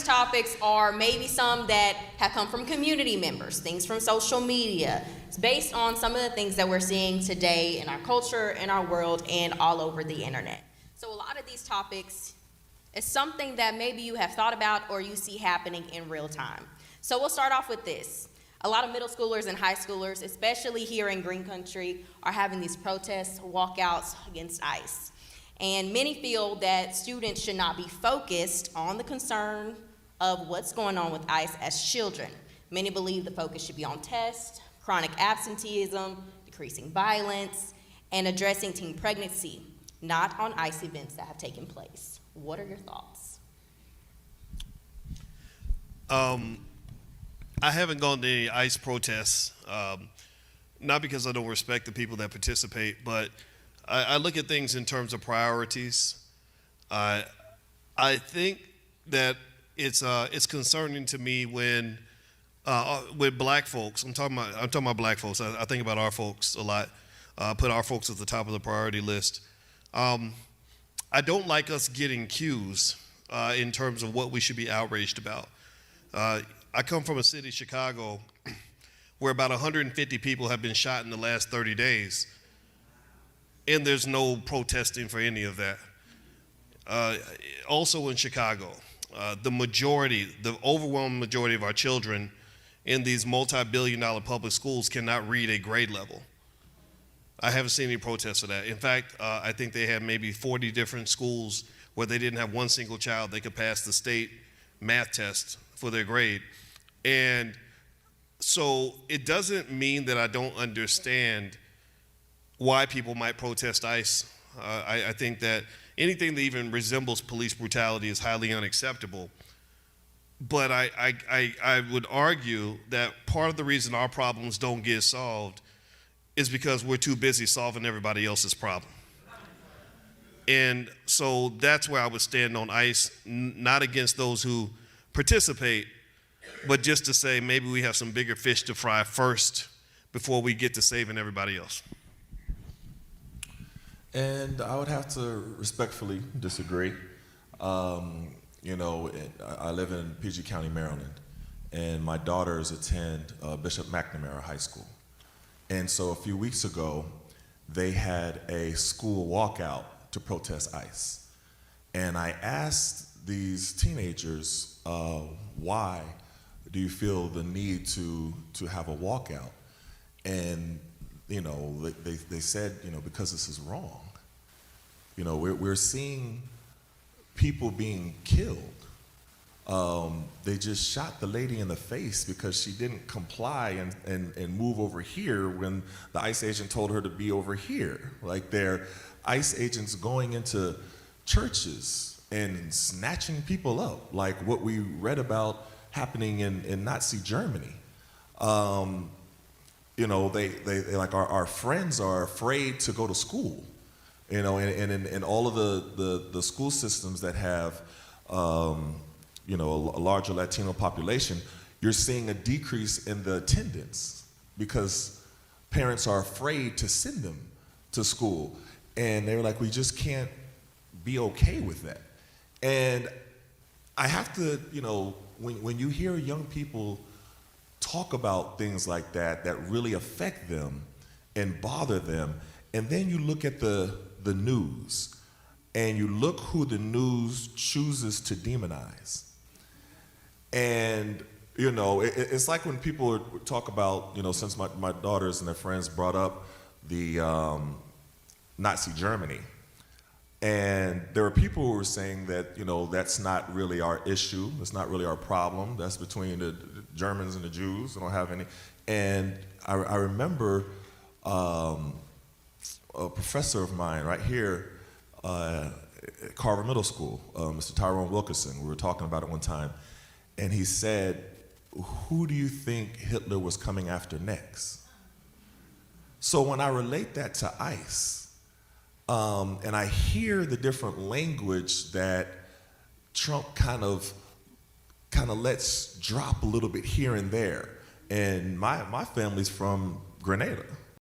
topics are maybe some that have come from community members, things from social media. It's based on some of the things that we're seeing today in our culture, in our world, and all over the internet. So a lot of these topics is something that maybe you have thought about or you see happening in real time. So we'll start off with this. A lot of middle schoolers and high schoolers, especially here in Green Country, are having these protests, walkouts against ICE. And many feel that students should not be focused on the concern of what's going on with ICE as children. Many believe the focus should be on tests, chronic absenteeism, decreasing violence, and addressing teen pregnancy, not on ICE events that have taken place. What are your thoughts? I haven't gone to any ICE protests, not because I don't respect the people that participate, but I look at things in terms of priorities. I think that it's concerning to me when with black folks. I'm talking about black folks. I think about our folks a lot. Put our folks at the top of the priority list. I don't like us getting cues in terms of what we should be outraged about. I come from a city, Chicago, where about 150 people have been shot in the last 30 days, and there's no protesting for any of that. Also in Chicago, the overwhelming majority of our children in these multi-billion-dollar public schools cannot read a grade level. I haven't seen any protests for that. In fact, I think they had maybe 40 different schools where they didn't have one single child that could pass the state math test for their grade. And so it doesn't mean that I don't understand why people might protest ICE. I think that anything that even resembles police brutality is highly unacceptable. But I would argue that part of the reason our problems don't get solved is because we're too busy solving everybody else's problem. And so that's where I would stand on ICE, not against those who participate, but just to say maybe we have some bigger fish to fry first before we get to saving everybody else. And I would have to respectfully disagree. You know, I live in PG County, Maryland, and my daughters attend Bishop McNamara High School. And so a few weeks ago, they had a school walkout to protest ICE. And I asked these teenagers, why do you feel the need to have a walkout? And, you know, they said, you know, because this is wrong. You know, we're seeing people being killed. They just shot the lady in the face because she didn't comply and move over here when the ICE agent told her to be over here. Like, they're ICE agents going into churches and snatching people up, like what we read about happening in Nazi Germany. You know, they like our friends are afraid to go to school. You know, and in all of the school systems that have, you know, a larger Latino population, you're seeing a decrease in the attendance because parents are afraid to send them to school. And they were like, we just can't be okay with that. And I have to, you know, when you hear young people talk about things like that really affect them and bother them, and then you look at the news, and you look who the news chooses to demonize. And, you know, it's like when people talk about, you know, since my daughters and their friends brought up the Nazi Germany, and there were people who were saying that, you know, that's not really our issue, that's not really our problem, that's between the Germans and the Jews, we don't have any. And I remember a professor of mine right here at Carver Middle School, Mr. Tyrone Wilkerson, we were talking about it one time, and he said, who do you think Hitler was coming after next? So when I relate that to ICE, and I hear the different language that Trump kind of lets drop a little bit here and there, and my family's from Grenada,